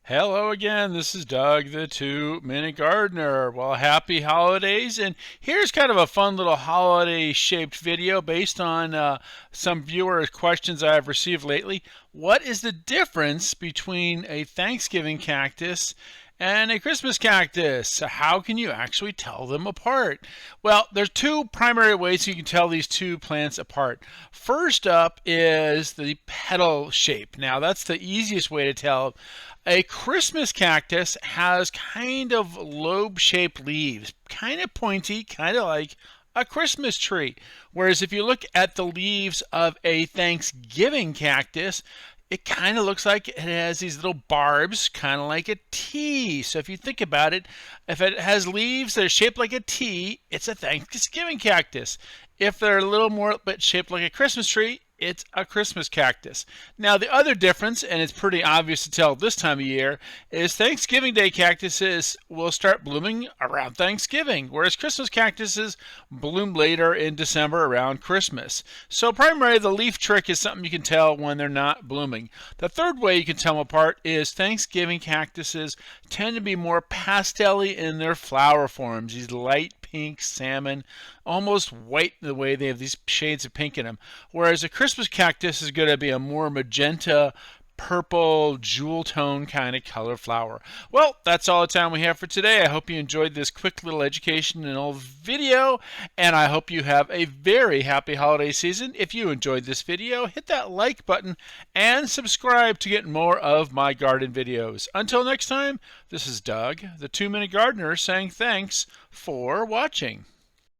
Hello again, this is Doug, the Two-Minute Gardener. Well, happy holidays, and here's kind of a fun little holiday-shaped video based on some viewer questions I've received lately. What is the difference between a Thanksgiving cactus and a Christmas cactus? How can you actually tell them apart? Well, there's two primary ways you can tell these two plants apart. First up is the petal shape. Now, that's the easiest way to tell. A Christmas cactus has kind of lobe-shaped leaves, kind of pointy, kind of like a Christmas tree. Whereas if you look at the leaves of a Thanksgiving cactus, it kind of looks like it has these little barbs, kind of like a T. So if you think about it, if it has leaves that are shaped like a T, it's a Thanksgiving cactus. If they're a little more but shaped like a Christmas tree, it's a Christmas cactus. Now the other difference, and it's pretty obvious to tell this time of year, is Thanksgiving Day cactuses will start blooming around Thanksgiving, whereas Christmas cactuses bloom later in December around Christmas. So primarily the leaf trick is something you can tell when they're not blooming. The third way you can tell them apart is Thanksgiving cactuses tend to be more pastel-y in their flower forms, these light pink, salmon, almost white in the way they have these shades of pink in them. Whereas a Christmas cactus is going to be a more magenta, purple, jewel tone kind of color flower. Well, that's all the time we have for today. I hope you enjoyed this quick little educational video, and I hope you have a very happy holiday season. If you enjoyed this video, hit that like button and subscribe to get more of my garden videos. Until next time, this is Doug, the Two-Minute Gardener, saying thanks for watching.